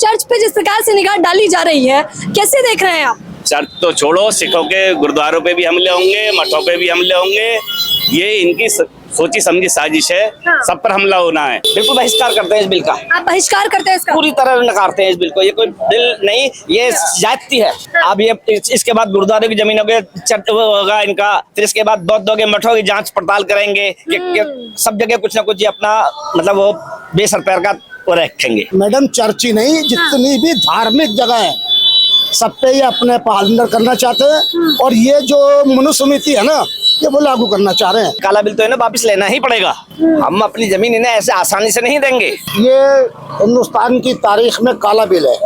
Church पे जिस प्रकार से निगाह डाली जा रही है, कैसे देख रहे हैं आप? चर्च तो छोड़ो, सिखों के गुरुद्वारों पे भी हमले होंगे, मठों पे भी हमले होंगे। ये इनकी सोची समझी साजिश है। हाँ। सब पर हमला होना है। बिल्कुल बहिष्कार करते हैं इस बिल का। आप बहिष्कार करते हैं इसका? पूरी तरह नकारते हैं इस बिल को। ये कोई बिल नहीं, ये जाति है। अब ये इसके बाद गुरुद्वारे की जमीनों के चर्च होगा इनका, फिर इसके बाद बौद्धों के मठों की जांच पड़ताल करेंगे कि सब जगह कुछ ना कुछ ये अपना मतलब वो बेसर पैर का वो रखेंगे। मैडम चर्च ही नहीं, जितनी भी धार्मिक जगह है सब पे ये अपने पालन करना चाहते हैं। और ये जो मनुस्मृति है ना, ये वो लागू करना चाह रहे हैं। काला बिल तो इन्हें वापिस लेना ही पड़ेगा। हम अपनी जमीन इन्हें ऐसे आसानी से नहीं देंगे। ये हिंदुस्तान की तारीख में काला बिल है।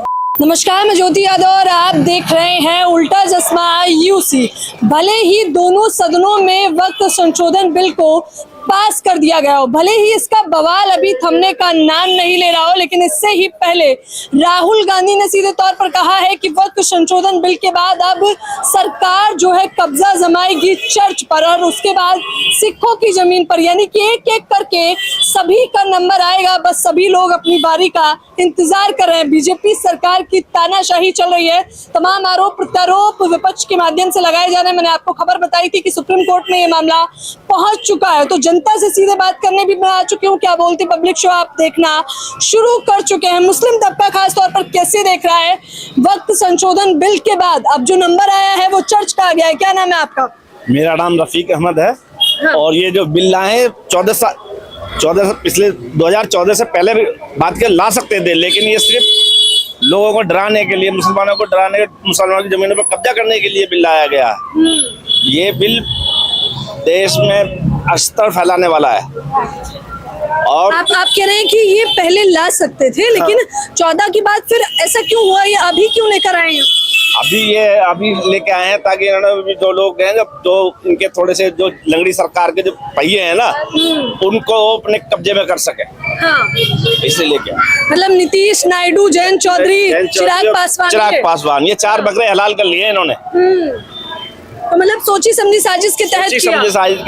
नमस्कार, मैं ज्योति यादव और आप देख रहे हैं उल्टा चश्मा यूसी। भले ही दोनों सदनों में वक्त संशोधन बिल को पास कर दिया गया हो, भले ही इसका बवाल अभी थमने का नाम नहीं ले रहा हो, लेकिन इससे ही पहले राहुल गांधी ने सीधे तौर पर कहा है कि वक्त संशोधन बिल के बाद अब सरकार जो है कब्जा जमाएगी चर्च पर और उसके बाद सिखों की जमीन पर, यानी कि एक एक करके सभी का नंबर आएगा। बस सभी लोग अपनी बारी का इंतजार कर रहे हैं। बीजेपी सरकार की तानाशाही चल रही है, तमाम आरोप प्रत्यारोप विपक्ष के माध्यम से लगाए जा रहे हैं। मैंने आपको खबर बताई थी कि सुप्रीम कोर्ट में ये मामला पहुंच चुका है, तो जनता से सीधे बात करने भी मैं आ चुकी हूँ। क्या बोलती पब्लिक शो आप देखना शुरू कर चुके हैं। मुस्लिम तबका खास तौर पर कैसे देख रहा है वक्त संशोधन बिल के बाद अब जो नंबर आया है वो चर्च का आ गया है? क्या नाम है आपका? मेरा नाम रफीक अहमद है। हाँ। और ये जो बिल लाए 14 पिछले 2014 से पहले भी बात के ला सकते थे, लेकिन ये सिर्फ लोगों को डराने के लिए, मुसलमानों को डराने, मुसलमानों की जमीनों पर कब्जा करने के लिए बिल लाया गया। ये बिल देश में अस्तर फैलाने वाला है। और आप कह रहे हैं कि ये पहले ला सकते थे, लेकिन 14 की बात फिर ऐसा क्यों हुआ? ये अभी क्यों लेकर आए हैं? अभी लेके आए हैं ताकि इन्होंने जो लोग हैं, जो इनके थोड़े से जो लंगड़ी सरकार के जो पहिए हैं ना, उनको अपने कब्जे में कर सके। हाँ। इसलिए लेके आए। मतलब नीतीश, नायडू, जयंत चौधरी, चिराग पासवान, ये 4 बकरे हलाल कर लिए इन्होंने। तो मतलब सोची समझी साजिश के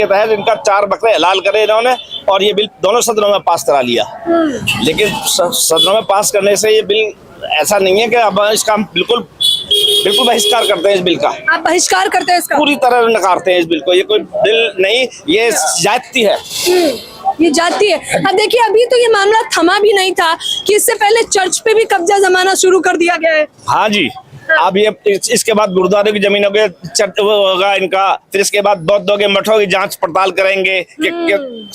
तहत इनका 4 बकरे हलाल करे इन्होंने, और ये बिल दोनों सदनों में पास करा लिया। लेकिन सदनों में पास करने से ये बिल ऐसा नहीं है कि अब इसका हम बिल्कुल बहिष्कार करते हैं इस बिल का। आप बहिष्कार करते हैं इसका? पूरी तरह नकारते हैं इस बिल को। ये कोई बिल नहीं, ये जाति है। ये जाती है। अब देखिए, अभी तो ये मामला थमा भी नहीं था कि इससे पहले चर्च पे भी कब्जा जमाना शुरू कर दिया गया है। हाँ जी। अब ये इसके बाद गुरुद्वारे की जमीनों के चर्च होगा इनका, फिर इसके बाद बौद्धों के मठों की जांच पड़ताल करेंगे कि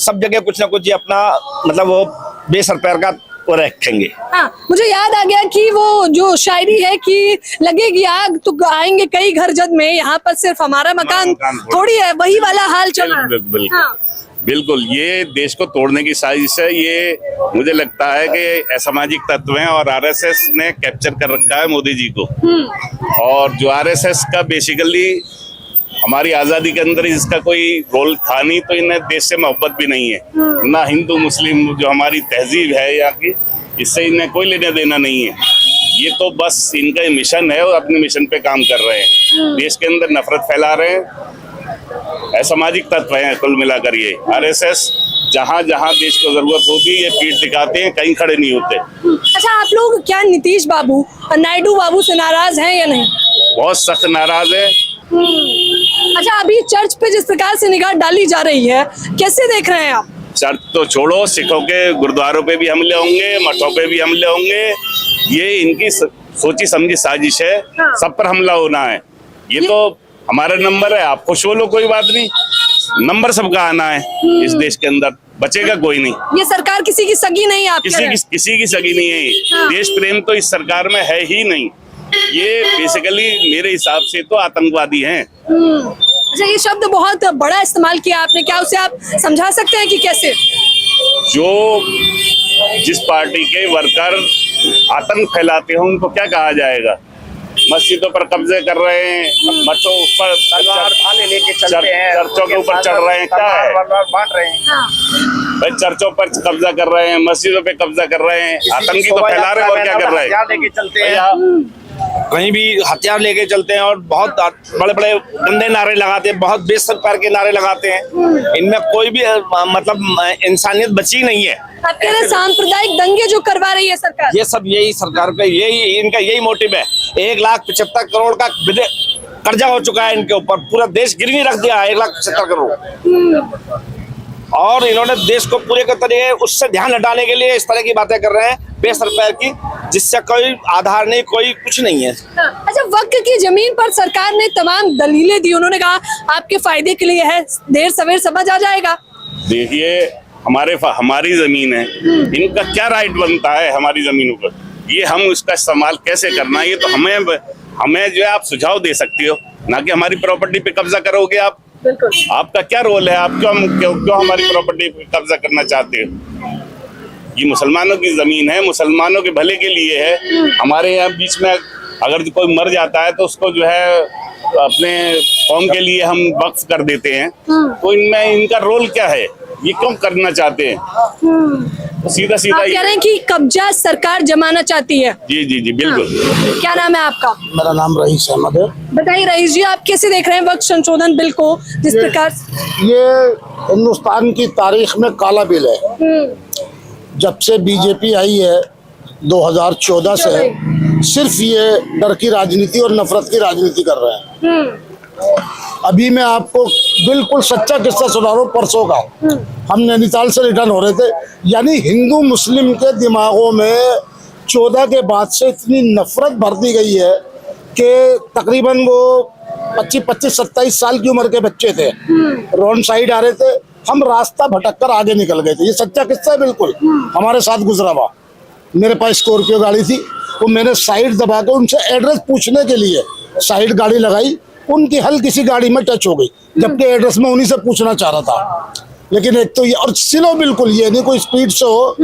सब जगह कुछ ना कुछ ये अपना मतलब वो बेसर पैर का वो रखेंगे। हाँ, मुझे याद आ गया कि वो जो शायरी है कि लगेगी आग तो आएंगे कई घर जद में, यहाँ पर सिर्फ हमारा मकान थोड़ी है, वही वाला हाल चल रहा है। बिल्कुल, ये देश को तोड़ने की साजिश है। ये मुझे लगता है कि असामाजिक तत्व हैं और आरएसएस ने कैप्चर कर रखा है मोदी जी को। और जो आरएसएस का बेसिकली हमारी आजादी के अंदर इसका कोई रोल था नहीं, तो इन्हें देश से मोहब्बत भी नहीं है, ना हिंदू मुस्लिम जो हमारी तहजीब है यहाँ की, इससे इन्हें कोई लेना देना नहीं है। ये तो बस इनका मिशन है और अपने मिशन पे काम कर रहे हैं। देश के अंदर नफरत फैला रहे हैं, असामाजिक तत्व हैं कुल मिलाकर ये। आरएसएस जहाँ जहाँ देश को जरूरत होती है ये पीठ दिखाते हैं, कहीं खड़े नहीं होते। अच्छा, आप लोग क्या नीतीश बाबू और नायडू बाबू से नाराज हैं या नहीं? बहुत सख्त नाराज है। अच्छा, अभी चर्च पे जिस प्रकार से निगाह डाली जा रही है, कैसे देख रहे हैं आप? चर्च तो छोड़ो, सिखों के गुरुद्वारों पे भी हमले होंगे, मठों पे भी हमले होंगे। ये इनकी सोची समझी साजिश है। हाँ। सब पर हमला होना है। ये तो हमारा नंबर है, आप खुश हो लो, कोई बात नहीं, नंबर सबका आना है। इस देश के अंदर बचेगा कोई नहीं। ये सरकार किसी की सगी नहीं है, आप किसी की सगी नहीं है। हाँ। देश प्रेम तो इस सरकार में है ही नहीं। ये बेसिकली मेरे हिसाब से तो आतंकवादी हैं। अच्छा, ये शब्द बहुत बड़ा इस्तेमाल किया आपने, क्या उसे आप समझा सकते हैं कि कैसे? जो जिस पार्टी के वर्कर आतंक फैलाते हैं उनको क्या कहा जाएगा? मस्जिदों पर कब्जे कर रहे हैं, मठों पर लेके चलते हैं, चर्चों के ऊपर चढ़ रहे हैं, क्या है बांट रहे हैं भाई? चर्चों पर कब्जा कर रहे हैं, मस्जिदों पे कब्जा कर रहे हैं, आतंकी तो फैला रहे हैं और क्या कर रहे हैं? लेके चलते हैं, कहीं भी हथियार लेके चलते हैं और बहुत बड़े बड़े गंदे नारे लगाते हैं, बहुत बेसर पैर के नारे लगाते हैं। इनमें कोई भी मतलब इंसानियत बची नहीं है। आप कह रहे हैं सांप्रदायिक दंगे जो करवा रही है सरकार, ये सब यही सरकार का इनका यही मोटिव है। 1,75 करोड़ का कर्जा हो चुका है इनके ऊपर, पूरा देश गिरवी रख दिया है 1,75 करोड़। और इन्होंने देश को पूरे के तरीके उससे ध्यान हटाने के लिए इस तरह की बातें कर रहे हैं बेसर पैर की, जिससे कोई आधार नहीं, कोई कुछ नहीं है। अच्छा, वक्त की जमीन पर सरकार ने तमाम दलीलें दी, उन्होंने कहा आपके फायदे के लिए है, देर सवेर समझ आ जाएगा। देखिए, हमारी जमीन है, इनका क्या राइट बनता है हमारी जमीनों पर? ये हम उसका इस्तेमाल कैसे करना है, ये तो हमें जो है आप सुझाव दे सकती हो, ना कि हमारी प्रॉपर्टी पे कब्जा करोगे आप। बिल्कुल, आपका क्या रोल है? आप क्यों हमारी प्रॉपर्टी पे कब्जा करना चाहते हो? ये मुसलमानों की जमीन है, मुसलमानों के भले के लिए है। हमारे यहाँ बीच में अगर कोई मर जाता है तो उसको जो है अपने कौम के लिए हम वक्फ कर देते हैं, तो इनमें इनका रोल क्या है? ये क्यों करना चाहते हैं? तो सीधा आप कह रहे हैं कि कब्जा सरकार जमाना चाहती है। जी जी जी बिल्कुल। क्या नाम है आपका? मेरा नाम रईस अहमद है। बताइए रईस जी, आप कैसे देख रहे हैं वक्त संशोधन बिल को, जिस प्रकार ये हिंदुस्तान की तारीख में काला बिल है। जब से बीजेपी आई है 2014 से सिर्फ ये डर की राजनीति और नफरत की राजनीति कर रहे हैं। अभी मैं आपको बिल्कुल सच्चा किस्सा सुना रहा हूँ परसों का। हम नैनीताल से रिटर्न हो रहे थे, यानी हिंदू मुस्लिम के दिमागों में 14 के बाद से इतनी नफरत भर दी गई है कि तकरीबन वो 25-27 साल की उम्र के बच्चे थे, रोड साइड आ रहे थे, हम रास्ता भटक कर आगे निकल गए थे। ये सच्चा किस्सा है, बिल्कुल हमारे साथ गुजरा हुआ। मेरे पास स्कॉर्पियो गाड़ी थी, तो मैंने साइड दबा के उनसे एड्रेस पूछने के लिए साइड गाड़ी लगाई, उनकी हल्की सी गाड़ी में टच हो गई, जबकि एड्रेस में उन्हीं से पूछना चाह रहा था। लेकिन एक तो ये और स्लो, बिल्कुल ये नहीं कोई स्पीड से हो,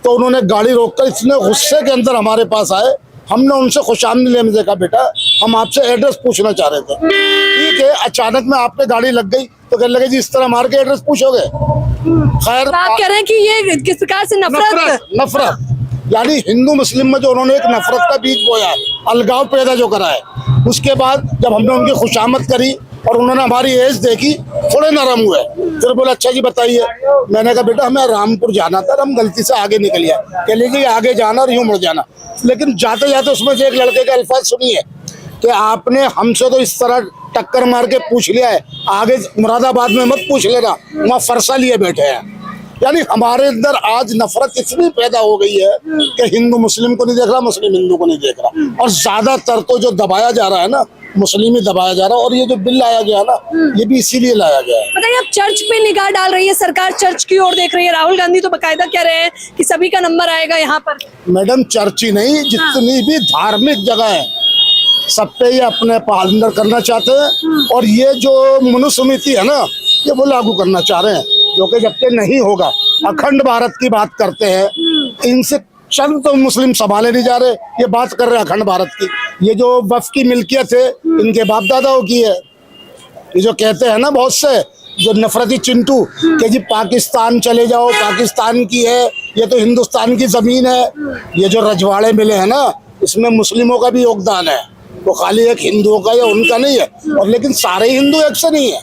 तो उन्होंने गाड़ी रोककर इतने गुस्से के अंदर हमारे पास आए। हमने उनसे खुशामदी लेने देखा, बेटा हम आपसे एड्रेस पूछना चाह रहे थे। ठीक है, अचानक में आप पे गाड़ी लग गई तो कहने लगे जी इस तरह मार के एड्रेस पूछोगे। खैर, आप कह रहे हैं कि ये किस प्रकार से नफरत यानी हिंदू मुस्लिम में जो उन्होंने एक नफरत का बीज बोया, अलगाव पैदा जो करा है। उसके बाद जब हमने उनकी खुशामद करी और उन्होंने हमारी एज देखी, थोड़े नरम हुए। फिर बोला अच्छा जी बताइए। मैंने कहा बेटा हमें रामपुर जाना था, हम गलती से आगे निकल गया। कह लीजिए आगे जाना और यूं मुड़ जाना। लेकिन जाते जाते उसमें से एक लड़के के अल्फाज सुनिए कि आपने हमसे तो इस तरह टक्कर मार के पूछ लिया है, आगे मुरादाबाद में मत पूछ लेना, वहाँ फरसा लिए बैठे हैं। यानी हमारे अंदर आज नफरत इतनी पैदा हो गई है कि हिंदू मुस्लिम को नहीं देख रहा, मुस्लिम हिंदू को नहीं देख रहा, और ज्यादातर तो जो दबाया जा रहा है ना, मुस्लिम ही दबाया जा रहा है। और ये जो बिल लाया गया ना, ये भी इसीलिए लाया गया है। बताइए, अब चर्च पे निगाह डाल रही है सरकार, चर्च की ओर देख रही है। राहुल गांधी तो बकायदा कह रहे हैं कि सभी का नंबर आएगा यहाँ पर। मैडम चर्च ही नहीं, जितनी भी धार्मिक जगह है सब पे ये अपने पालंदर करना चाहते हैं। और ये जो मनुस्मृति है ना, ये वो लागू करना चाह रहे हैं, जो कि जबकि नहीं होगा। अखंड भारत की बात करते हैं, इनसे चंद तो मुस्लिम संभाले नहीं जा रहे, ये बात कर रहे हैं अखंड भारत की। ये जो वक्फ की मिल्कियत है, इनके बाप दादाओं की है। ये जो कहते हैं ना बहुत से जो नफरती चिंटू कि जी पाकिस्तान चले जाओ, पाकिस्तान की है, ये तो हिंदुस्तान की जमीन है। ये जो रजवाड़े मिले हैं ना, इसमें मुस्लिमों का भी योगदान है, वो खाली एक हिंदुओं का या उनका नहीं है। और लेकिन सारे हिंदू एक से नहीं है,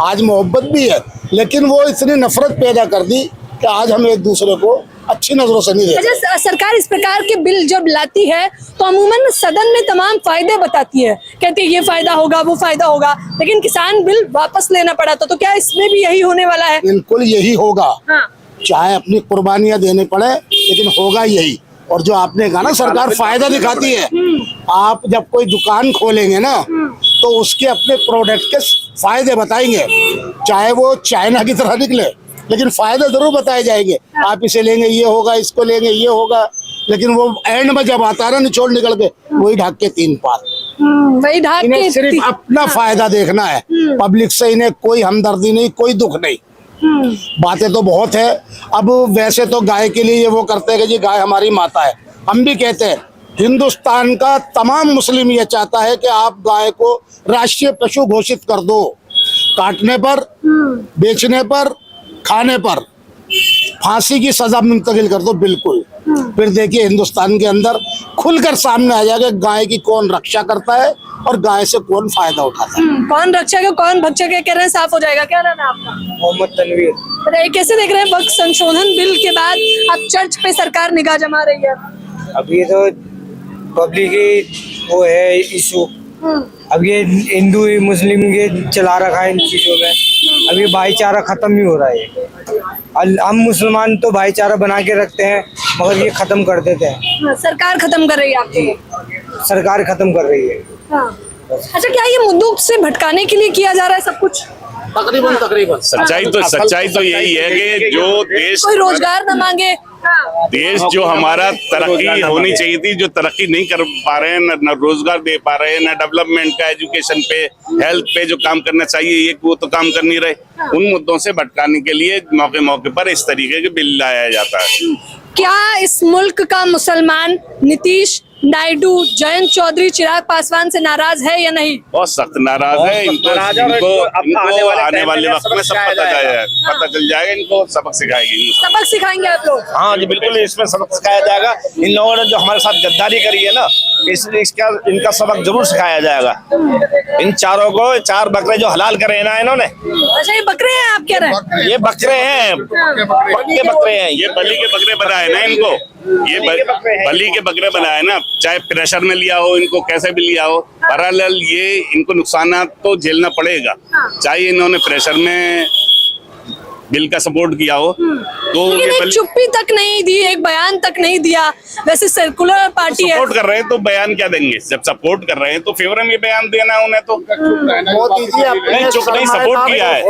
आज मोहब्बत भी है, लेकिन वो इतनी नफरत पैदा कर दी कि आज हम एक दूसरे को अच्छी नजरों से नहीं देखते। अच्छा, सरकार इस प्रकार के बिल जब लाती है तो अमूमन सदन में तमाम फायदे बताती है, कहती है ये फायदा होगा, वो फायदा होगा, लेकिन किसान बिल वापस लेना पड़ा था। तो क्या इसमें भी यही होने वाला है? बिल्कुल यही होगा। हाँ। चाहे अपनी कुर्बानियां देने पड़े, लेकिन होगा यही। और जो आपने कहा ना सरकार फायदा दिखाती है, आप जब कोई दुकान खोलेंगे ना तो उसके अपने प्रोडक्ट के फायदे बताएंगे, चाहे वो चाइना की तरह निकले, लेकिन फायदे जरूर बताए जाएंगे। आप इसे लेंगे ये होगा, इसको लेंगे ये होगा, लेकिन वो एंड में जब आता है ना निचोड़ निकल के, वही ढाक के 3 पात। वही ढाक इन्हें के सिर्फ अपना फायदा देखना है, पब्लिक से इन्हें कोई हमदर्दी नहीं, कोई दुख नहीं। बातें तो बहुत है। अब वैसे तो गाय के लिए ये वो करते हैं कि जी गाय हमारी माता है, हम भी कहते हैं। हिंदुस्तान का तमाम मुस्लिम ये चाहता है कि आप गाय को राष्ट्रीय पशु घोषित कर दो। काटने पर, बेचने पर, खाने पर फांसी की सजा मुंतकिल कर दो, बिल्कुल। फिर देखिए हिंदुस्तान के अंदर खुलकर सामने आ जाएगा गाय की कौन रक्षा करता है और गाय से कौन फायदा उठाता है। कौन रक्षक है कौन भक्षक है कह रहे हैं, साफ हो जाएगा। क्या नाम है आपका? मोहम्मद तनवीर। बताइए कैसे देख रहे हैं वक्त संशोधन बिल के बाद अब चर्च पे सरकार निगाह जमा रही है? अब ये तो पब्लिक की वो है इशू। अब ये हिंदू मुस्लिम ये चला रखा है इन चीजों में। अब ये भाईचारा खत्म ही हो रहा है। हम मुसलमान तो भाईचारा बना के रखते हैं मगर ये खत्म कर देते हैं। सरकार खत्म कर रही है आपकी? सरकार खत्म कर रही है। हाँ। अच्छा, क्या ये मुद्दों से भटकाने के लिए किया जा रहा है सब कुछ? तकरीबन सच्चाई तो यही है कि जो देश कोई रोजगार न मांगे। देश जो हमारा तरक्की होनी चाहिए थी, जो तरक्की नहीं कर पा रहे हैं, न रोजगार दे पा रहे हैं, न डेवलपमेंट का, एजुकेशन पे, हेल्थ पे जो काम करना चाहिए ये वो तो काम कर नहीं रहे। उन मुद्दों से भटकाने के लिए मौके मौके पर इस तरीके के बिल लाया जाता है। क्या इस मुल्क का मुसलमान नीतीश नायडू, जयंत चौधरी, चिराग पासवान से नाराज है या नहीं? बहुत सख्त नाराज है। इनको आने वाले वक्त में सब पता चल जाएगा। इनको सबक सिखाएगी। सबक सिखाएंगे आप लोग? हाँ जी बिल्कुल, इसमें सबक सिखाया जाएगा। इन लोगों ने जो हमारे साथ गद्दारी करी है ना, इसलिए इनका सबक जरूर सिखाया जाएगा। इन चारों को, 4 बकरे जो हलाल करे ना इन्होंने। अच्छा, ये बकरे हैं आप कह रहे हैं? ये बकरे हैं, पक्के बकरे हैं। ये बलि के बकरे बनाए ना इनको, ये बलि के बकरे बनाए ना, चाहे प्रेशर में लिया हो, इनको कैसे भी लिया हो, पैरेलल ये इनको नुकसान तो झेलना पड़ेगा। चाहे इन्होंने प्रेशर में बिल का सपोर्ट किया हो तो लेकिन एक चुप्पी तक नहीं दी, एक बयान तक नहीं दिया। वैसे सर्कुलर पार्टी है। सपोर्ट कर रहे हैं तो बयान क्या देंगे? जब सपोर्ट कर रहे हैं तो फेवर में बयान देना है उन्हें। तो मोदी जी अपने चुप नहीं, सपोर्ट किया है,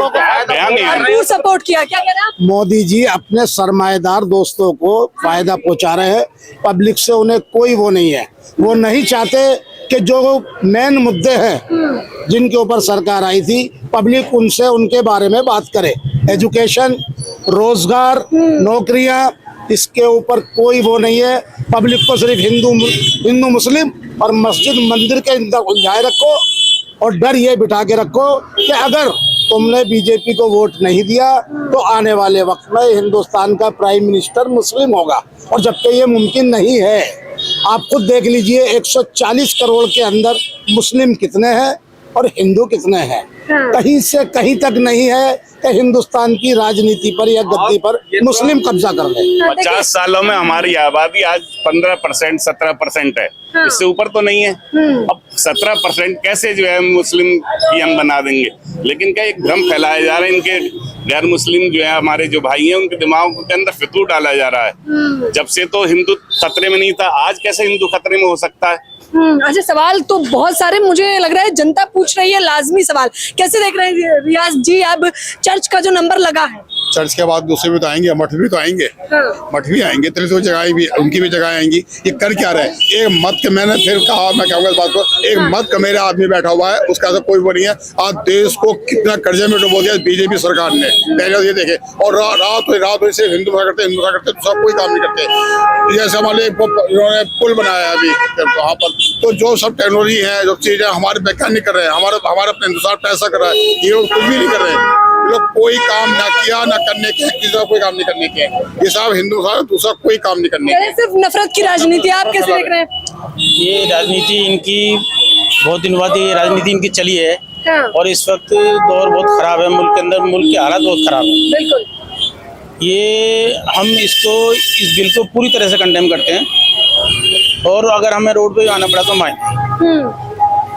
बयान नहीं है। सपोर्ट किया, क्या कह रहे हैं? मोदी जी अपने सरमाएदार दोस्तों को फायदा पहुंचा रहे हैं। पब्लिक से उन्हें कोई वो नहीं है। वो नहीं चाहते कि जो मेन मुद्दे हैं जिनके ऊपर सरकार आई थी, पब्लिक उनसे उनके बारे में बात करे। एजुकेशन, रोजगार, नौकरियां, इसके ऊपर कोई वो नहीं है। पब्लिक को सिर्फ हिंदू मुस्लिम और मस्जिद मंदिर के अंदर उलझाए रखो और डर ये बिठा के रखो कि अगर तुमने बीजेपी को वोट नहीं दिया तो आने वाले वक्त में हिंदुस्तान का प्राइम मिनिस्टर मुस्लिम होगा। और जबकि ये मुमकिन नहीं है। आप खुद देख लीजिए 140 करोड़ के अंदर मुस्लिम कितने हैं और हिंदू कितने हैं। कहीं से कहीं तक नहीं है कि हिंदुस्तान की राजनीति पर या गद्दी पर मुस्लिम कब्जा कर ले। 50 सालों में हमारी आबादी आज 15%, 17% है। इससे ऊपर तो नहीं है। अब 17% कैसे जो है मुस्लिम की हम बना देंगे? लेकिन क्या एक भ्रम फैलाया जा रहा है। इनके गैर मुस्लिम जो है हमारे जो भाई हैं उनके दिमागों के अंदर फितूर डाला जा रहा है। जब से तो हिंदू खतरे में नहीं था, आज कैसे हिंदू खतरे में हो सकता है? अच्छा, सवाल तो बहुत सारे मुझे लग रहा है जनता पूछ रही है। लाजमी सवाल कैसे देख रहे हैं रियाज जी? अब चर्च का जो नंबर लगा है, चर्च के बाद दूसरे भी तो आएंगे, मठ भी तो आएंगे। मठ भी आएंगे, तो जगह भी उनकी भी जगह आएंगी। ये कर क्या रहे? एक मत के, मैंने फिर कहा, मैं कहूँगा इस बात को, एक मत का मेरा आदमी बैठा हुआ है, उसका तो कोई वो नहीं है। आज देश को कितना कर्जे में डुबो दिया बीजेपी सरकार ने, पहले ये देखे। और रात सिर्फ हिंदू करते तो सब कोई काम नहीं करते। जैसे हमारे इन्होंने पुल बनाया है अभी वहाँ पर, तो जो सब टेक्नोलॉजी है, जो चीजें हमारे वैज्ञानिक कर रहे हैं, हमारे अपने हिंदुस्तान पैसा कर रहा है, ये लोग कुछ भी नहीं कर रहे हैं। लोग कोई काम ना किया, ना करने के, किसी का कोई काम नहीं करने के। ये सब हिंदुस्तान दूसरा कोई काम नहीं करने के। सिर्फ नफरत की राजनीति। आप कैसे देख रहे हैं? ये राजनीति इनकी बहुत दिन बाद ये राजनीति इनकी चली है। और इस वक्त दौर बहुत खराब है मुल्क के अंदर, मुल्क के हालात बहुत खराब है। बिल्कुल, ये हम इस बिल को पूरी तरह से कंडेम करते हैं। और अगर हमें रोड पे आना पड़ा तो हम आएंगे।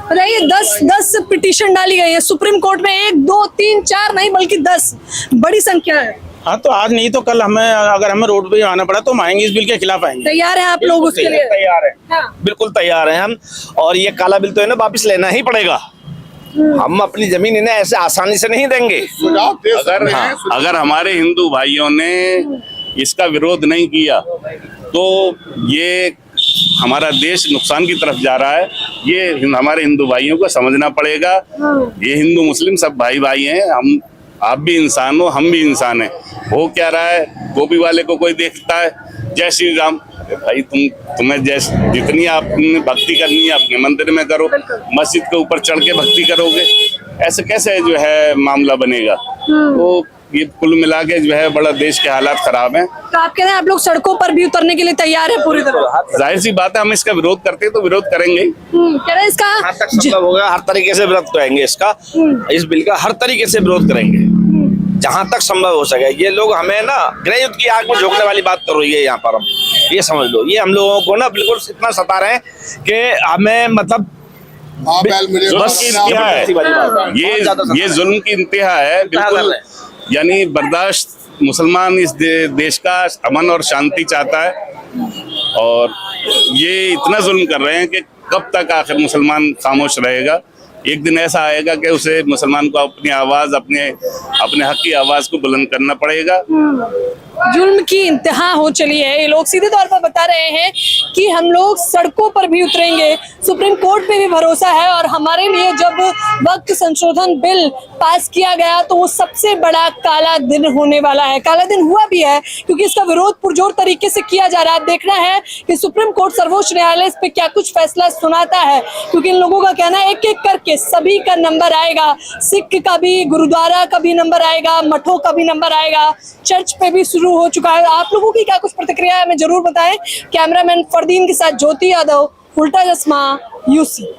बताइए, 10 पिटीशन डाली गई है सुप्रीम कोर्ट में। 1, 2, 3, 4 नहीं बल्कि 10, बड़ी संख्या है। हाँ, तो आज नहीं तो कल अगर हमें रोड पे आना पड़ा तो हम आएंगे, इस बिल के खिलाफ आएंगे। तैयार हैं आप लोग उसके लिए? तैयार है, हाँ। बिल्कुल तैयार हैं हम। और ये काला बिल तो है ना, वापिस लेना ही पड़ेगा। हम अपनी जमीन इन्हें ऐसे आसानी से नहीं देंगे। अगर हमारे हिंदू भाइयों ने इसका विरोध नहीं किया तो ये हमारा देश नुकसान की तरफ जा रहा है। ये हमारे हिंदू भाइयों को समझना पड़ेगा। ये हिंदू मुस्लिम सब भाई भाई हैं। हम, आप भी इंसान हो, हम भी इंसान हैं। हो क्या रहा है, गोभी वाले को कोई देखता है, जय श्री राम। अरे भाई, तुम्हें जैसे जितनी आपने भक्ति करनी है अपने मंदिर में करो, मस्जिद के ऊपर चढ़ के भक्ति करोगे, ऐसे कैसे जो है मामला बनेगा? तो ये कुल मिला के जो है बड़ा देश के हालात खराब हैं। तो आप कह रहे हैं आप लोग सड़कों पर भी उतरने के लिए तैयार है पूरी तरह? जाहिर सी बात है, हम इसका विरोध करते हैं तो विरोध करेंगे ही। कह रहे हैं इसका जहाँ तक संभव होगा हर तरीके से विरोध करेंगे इसका, इस बिल का हर तरीके से विरोध करेंगे जहां तक संभव हो सके। ये लोग हमें ना गृह युद्ध की आग में झोंकने वाली बात कर रही है यहाँ पर। हम ये समझ लो, ये हम लोगों को ना बिल्कुल इतना सता रहे हैं कि हमें मतलब हाँ, बैल मुझे बस की इंतहा है, ये जुल्म की इंतहा है बिल्कुल। यानी बर्दाश्त, मुसलमान इस देश का अमन और शांति चाहता है और ये इतना जुल्म कर रहे हैं कि कब तक आखिर मुसलमान खामोश रहेगा। एक दिन ऐसा आएगा कि उसे मुसलमान को अपनी आवाज, अपने हक की आवाज को बुलंद करना पड़ेगा। जुल्म की इंतहा हो चली है। ये लोग सीधे तौर पर बता रहे हैं कि हम लोग सड़कों पर भी उतरेंगे, सुप्रीम कोर्ट पे भी भरोसा है और हमारे लिए जब वक्त संशोधन बिल पास किया गया तो वो सबसे बड़ा काला दिन होने वाला है। काला दिन हुआ भी है क्योंकि इसका विरोध पुरजोर तरीके से किया जा रहा है। देखना है कि सुप्रीम कोर्ट सर्वोच्च न्यायालय इस पे क्या कुछ फैसला सुनाता है, क्योंकि इन लोगों का कहना है एक एक करके सभी का नंबर आएगा। सिख का भी, गुरुद्वारा का भी नंबर आएगा, मठों का भी नंबर आएगा, चर्च पे भी शुरू हो चुका है। आप लोगों की क्या कुछ प्रतिक्रिया है हमें जरूर बताएं। कैमरामैन फरदीन के साथ ज्योति यादव, उल्टा चश्मा, यूसी।